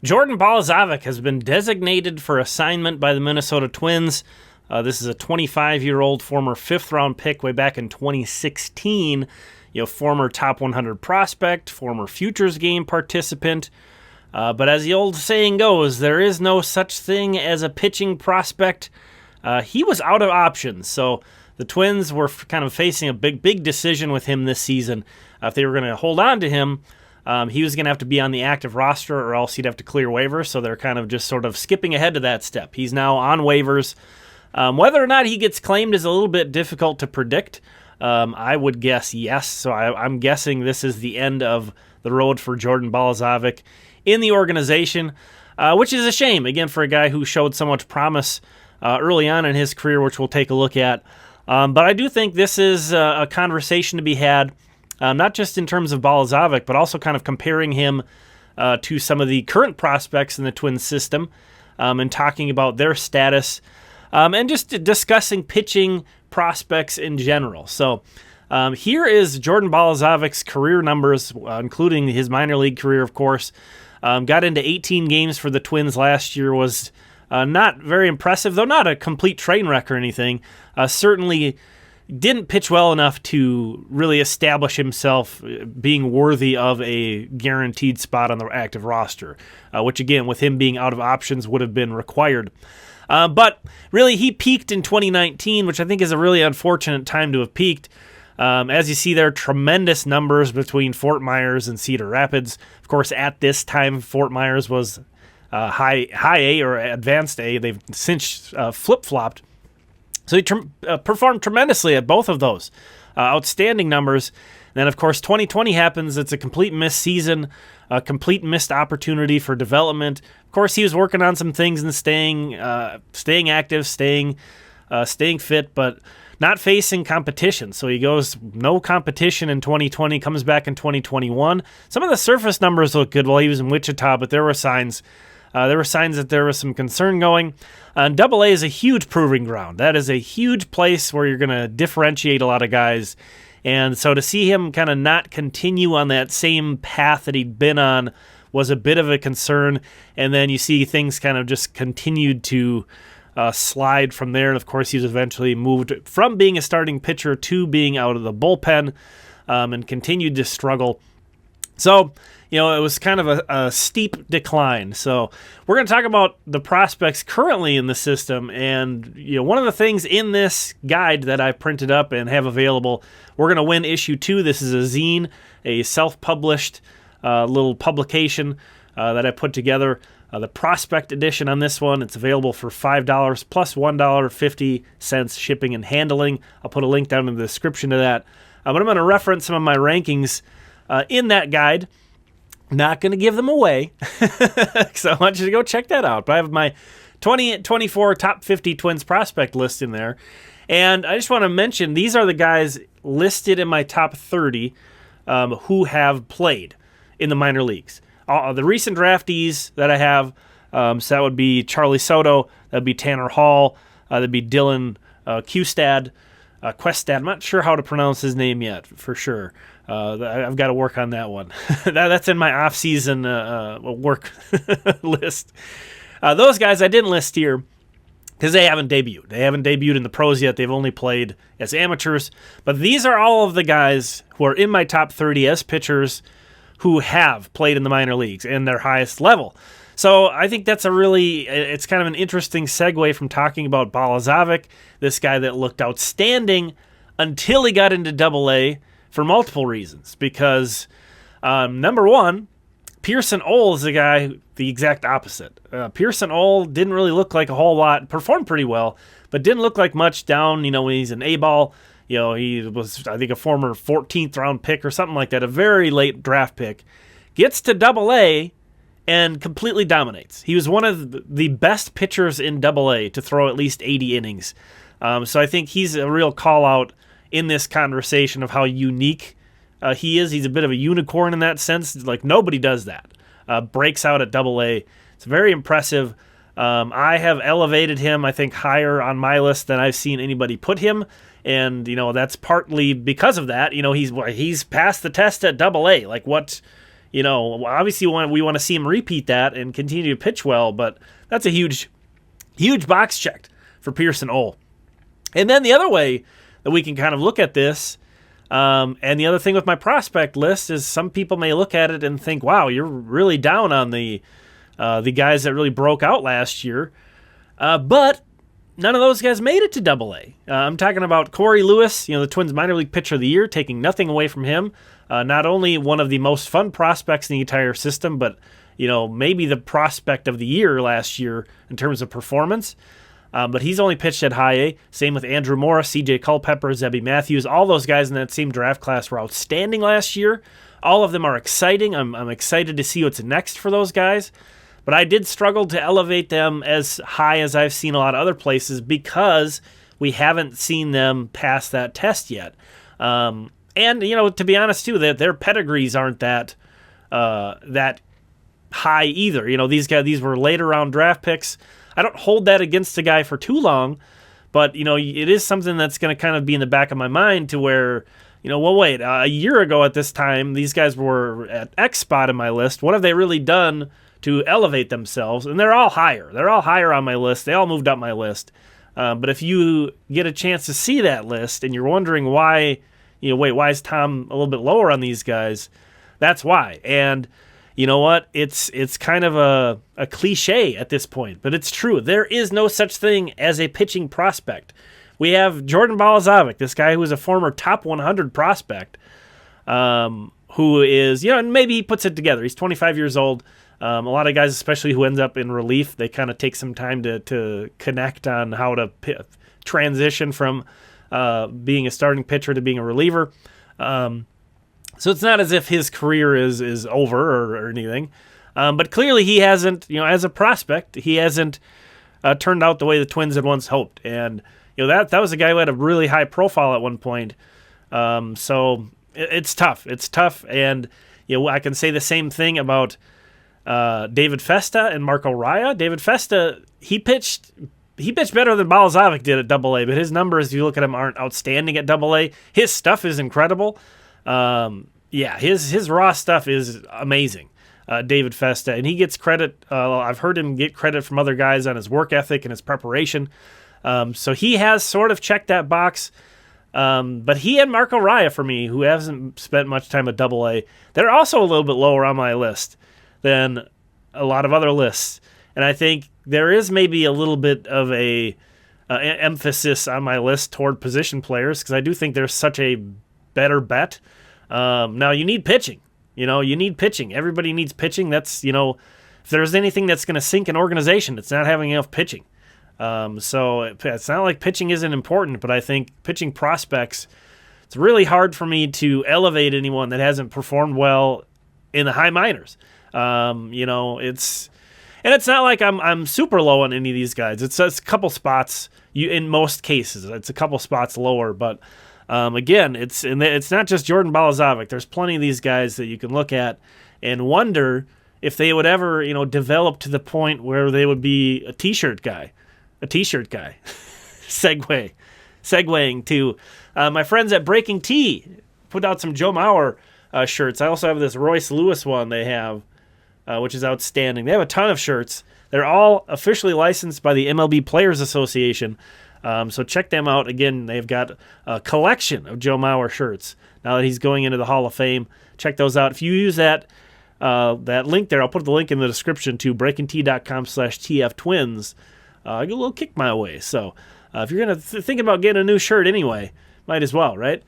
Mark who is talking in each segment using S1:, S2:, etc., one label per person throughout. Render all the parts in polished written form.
S1: Jordan Balazovic has been designated for assignment by the Minnesota Twins. This is a 25-year-old former fifth-round pick way back in 2016. Former top 100 prospect, former Futures game participant. But as the old saying goes, there is no such thing as a pitching prospect. He was out of options, so the Twins were kind of facing a big decision with him this season. If they were going to hold on to him, he was going to have to be on the active roster or else he'd have to clear waivers, so they're kind of just sort of skipping ahead to that step. He's now on waivers. Whether or not he gets claimed is a little bit difficult to predict. I would guess yes, so I'm guessing this is the end of the road for Jordan Balazovic in the organization, which is a shame, again, for a guy who showed so much promise early on in his career, which we'll take a look at. But I do think this is a conversation to be had, not just in terms of Balazovic, but also kind of comparing him to some of the current prospects in the Twins system and talking about their status and just discussing pitching prospects in general. So here is Jordan Balazovic's career numbers, including his minor league career, of course. Got into 18 games for the Twins last year, was not very impressive, though not a complete train wreck or anything. Certainly didn't pitch well enough to really establish himself being worthy of a guaranteed spot on the active roster, which, again, with him being out of options, would have been required. But really, he peaked in 2019, which I think is a really unfortunate time to have peaked. As you see there, tremendous numbers between Fort Myers and Cedar Rapids. Of course, at this time, Fort Myers was high A or advanced A. They've since flip-flopped. So he performed tremendously at both of those. Outstanding numbers. And then, of course, 2020 happens. It's a complete missed season, a complete missed opportunity for development. Of course, he was working on some things and staying active, staying fit, but not facing competition. So he goes no competition in 2020, comes back in 2021. Some of the surface numbers look good while he was in Wichita, but there were signs. That there was some concern going. Double A is a huge proving ground. That is a huge place where you're going to differentiate a lot of guys. And so to see him kind of not continue on that same path that he'd been on was a bit of a concern. And then you see things kind of just continued to slide from there. And of course, he's eventually moved from being a starting pitcher to being out of the bullpen and continued to struggle. So, it was kind of a steep decline. So we're going to talk about the prospects currently in the system. And, one of the things in this guide that I printed up and have available, we're going to win issue 2. This is a zine, a self-published little publication that I put together. The prospect edition on this one, it's available for $5 plus $1.50 shipping and handling. I'll put a link down in the description to that. But I'm going to reference some of my rankings in that guide. Not going to give them away, so I want you to go check that out. But I have my 2024 top 50 Twins prospect list in there. And I just want to mention, these are the guys listed in my top 30 who have played in the minor leagues. The recent draftees that I have, so that would be Charlie Soto, that would be Tanner Hall, that would be Dylan Questad. I'm not sure how to pronounce his name yet, for sure. I've got to work on that one. That's in my off-season work list. Those guys I didn't list here because they haven't debuted. They haven't debuted in the pros yet. They've only played as amateurs. But these are all of the guys who are in my top 30 as pitchers who have played in the minor leagues and their highest level. So I think that's it's kind of an interesting segue from talking about Balazovic, this guy that looked outstanding until he got into Double A for multiple reasons. Because, number one, Pearson Ole is the exact opposite. Pearson Ole didn't really look like a whole lot, performed pretty well, but didn't look like much down, when he's an A-ball. He was, I think, a former 14th round pick or something like that, a very late draft pick. Gets to Double A and completely dominates. He was one of the best pitchers in Double A to throw at least 80 innings. So I think he's a real call-out in this conversation of how unique he is. He's a bit of a unicorn in that sense. Like, nobody does that. Breaks out at Double A. It's very impressive. I have elevated him, I think, higher on my list than I've seen anybody put him. And, that's partly because of that. He's passed the test at Double A. Like, what obviously we want to see him repeat that and continue to pitch well, but that's a huge box checked for Pearson Ole. And then the other way that we can kind of look at this, and the other thing with my prospect list is some people may look at it and think, wow, you're really down on the guys that really broke out last year. But none of those guys made it to Double-A. I'm talking about Corey Lewis, the Twins minor league pitcher of the year, taking nothing away from him. Not only one of the most fun prospects in the entire system, but maybe the prospect of the year last year in terms of performance. But he's only pitched at high A. Same with Andrew Morris, C.J. Culpepper, Zebby Matthews. All those guys in that same draft class were outstanding last year. All of them are exciting. I'm excited to see what's next for those guys. But I did struggle to elevate them as high as I've seen a lot of other places because we haven't seen them pass that test yet. And, to be honest, too, that their pedigrees aren't that high either. These were later round draft picks. I don't hold that against a guy for too long, but, it is something that's going to kind of be in the back of my mind to where, wait, a year ago at this time, these guys were at X spot in my list. What have they really done to elevate themselves? And they're all higher. They're all higher on my list. They all moved up my list. But if you get a chance to see that list and you're wondering why, why is Tom a little bit lower on these guys? That's why. And you know what? It's kind of a cliche at this point, but it's true. There is no such thing as a pitching prospect. We have Jordan Balazovic, this guy who is a former top 100 prospect, who is, and maybe he puts it together. He's 25 years old. A lot of guys, especially who ends up in relief, they kind of take some time to connect on how to transition from being a starting pitcher to being a reliever. So it's not as if his career is over or anything. But clearly he hasn't, as a prospect, he hasn't turned out the way the Twins had once hoped. And, that was a guy who had a really high profile at one point. So it's tough. It's tough. And, I can say the same thing about David Festa and Marco Raya. David Festa, he pitched better than Balazovic did at Double-A, but his numbers, if you look at them, aren't outstanding at Double-A. His stuff is incredible. His raw stuff is amazing, David Festa, and he gets credit. I've heard him get credit from other guys on his work ethic and his preparation. So he has sort of checked that box. But he and Marco Raya, for me, who hasn't spent much time at Double-A, they're also a little bit lower on my list than a lot of other lists. And I think there is maybe a little bit of a emphasis on my list toward position players because I do think there's such a better bet. Now, you need pitching. You need pitching. Everybody needs pitching. That's, if there's anything that's going to sink an organization, it's not having enough pitching. So it's not like pitching isn't important, but I think pitching prospects, it's really hard for me to elevate anyone that hasn't performed well in the high minors. It's not like I'm super low on any of these guys. It's a couple spots. In most cases, it's a couple spots lower, but again, it's not just Jordan Balazovic. There's plenty of these guys that you can look at and wonder if they would ever, develop to the point where they would be a t-shirt guy. Segueing to my friends at BreakingT put out some Joe Mauer shirts. I also have this Royce Lewis one they have, which is outstanding. They have a ton of shirts. They're all officially licensed by the MLB Players Association. So check them out. Again, they've got a collection of Joe Mauer shirts. Now that he's going into the Hall of Fame, check those out. If you use that link there, I'll put the link in the description to breakingt.com/tftwins. Get a little kick my way. So if you're going to think about getting a new shirt anyway, might as well, right?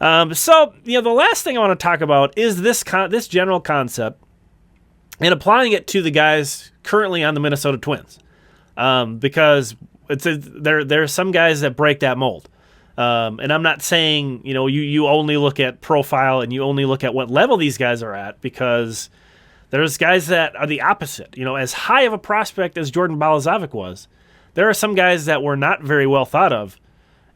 S1: So the last thing I want to talk about is this general concept and applying it to the guys currently on the Minnesota Twins, because there are some guys that break that mold. And I'm not saying, you only look at profile and you only look at what level these guys are at, because there's guys that are the opposite. As high of a prospect as Jordan Balazovic was, there are some guys that were not very well thought of,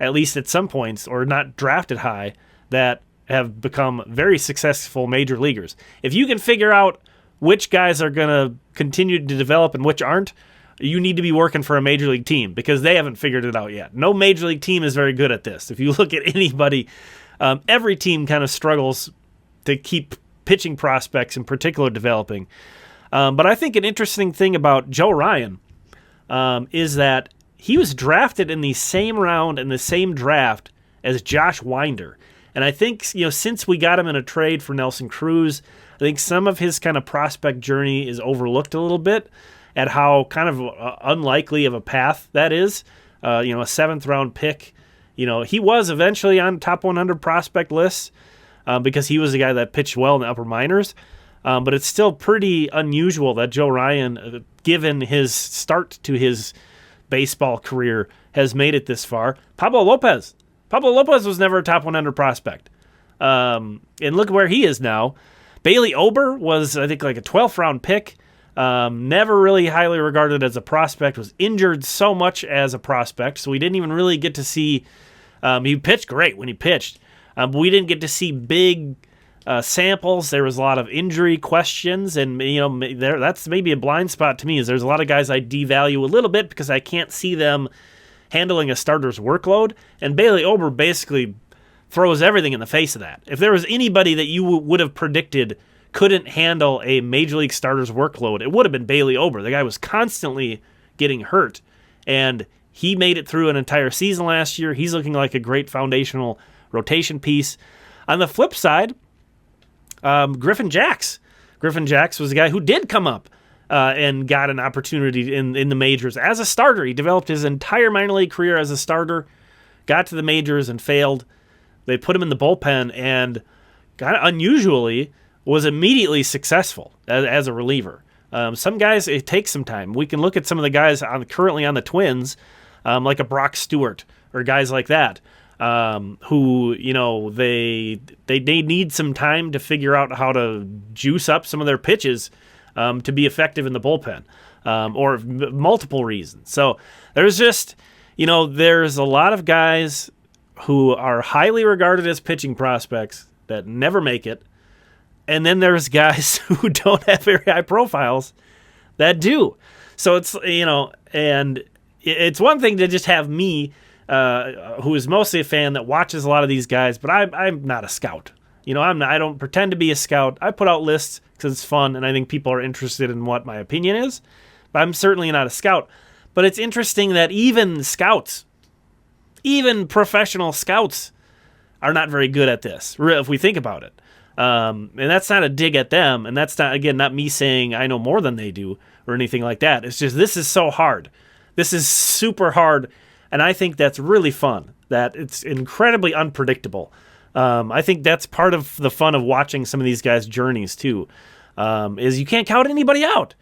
S1: at least at some points, or not drafted high, that have become very successful major leaguers. If you can figure out which guys are going to continue to develop and which aren't, you need to be working for a major league team, because they haven't figured it out yet. No major league team is very good at this. If you look at anybody, every team kind of struggles to keep pitching prospects in particular developing. But I think an interesting thing about Joe Ryan is that he was drafted in the same round in the same draft as Josh Winder. And I think, since we got him in a trade for Nelson Cruz, I think some of his kind of prospect journey is overlooked a little bit at how kind of unlikely of a path that is. A seventh-round pick. He was eventually on top 100 prospect lists because he was the guy that pitched well in the upper minors. But it's still pretty unusual that Joe Ryan, given his start to his baseball career, has made it this far. Pablo Lopez was never a top 100 prospect. And look where he is now. Bailey Ober was, I think, like a 12th round pick. Never really highly regarded as a prospect, was injured so much as a prospect, so we didn't even really get to see, he pitched great when he pitched, but we didn't get to see big samples. There was a lot of injury questions, and that's maybe a blind spot to me, is there's a lot of guys I devalue a little bit because I can't see them handling a starter's workload, and Bailey Ober basically throws everything in the face of that. If there was anybody that you would have predicted couldn't handle a major league starter's workload, it would have been Bailey Ober. The guy was constantly getting hurt, and he made it through an entire season last year. He's looking like a great foundational rotation piece. On the flip side, Griffin Jax. Griffin Jax was a guy who did come up and got an opportunity in the majors as a starter. He developed his entire minor league career as a starter, got to the majors and failed. They put him in the bullpen and kind of unusually was immediately successful as a reliever. Some guys, it takes some time. We can look at some of the guys currently on the Twins, like a Brock Stewart or guys like that, who, they need some time to figure out how to juice up some of their pitches to be effective in the bullpen, or multiple reasons. So there's just, there's a lot of guys who are highly regarded as pitching prospects that never make it. And then there's guys who don't have very high profiles that do. So it's, and it's one thing to just have me, who is mostly a fan that watches a lot of these guys, but I'm not a scout. I don't pretend to be a scout. I put out lists because it's fun, and I think people are interested in what my opinion is. But I'm certainly not a scout. But it's interesting that even scouts, even professional scouts, are not very good at this, if we think about it. And that's not a dig at them, and that's not, again, not me saying I know more than they do or anything like that. It's just, this is so hard. This is super hard, and I think that's really fun, that it's incredibly unpredictable. I think that's part of the fun of watching some of these guys' journeys, too, is you can't count anybody out.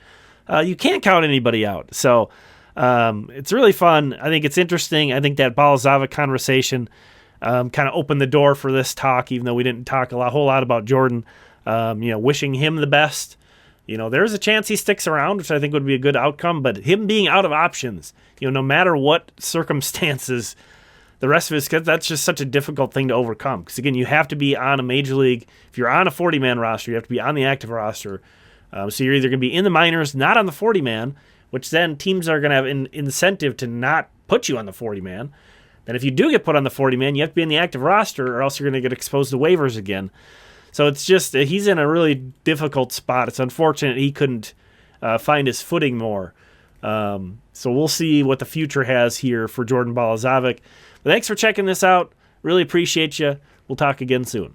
S1: So it's really fun. I think it's interesting. I think that Balazovic conversation kind of opened the door for this talk, even though we didn't talk a whole lot about Jordan. Wishing him the best. There's a chance he sticks around, which I think would be a good outcome. But him being out of options, no matter what circumstances, the rest of his schedule, that's just such a difficult thing to overcome. Because again, you have to be on a major league. If you're on a 40-man roster, you have to be on the active roster. So you're either going to be in the minors, not on the 40-man, which then teams are going to have an incentive to not put you on the 40-man. Then if you do get put on the 40-man, you have to be in the active roster, or else you're going to get exposed to waivers again. So it's just, he's in a really difficult spot. It's unfortunate he couldn't find his footing more. So we'll see what the future has here for Jordan Balazovic. But thanks for checking this out. Really appreciate you. We'll talk again soon.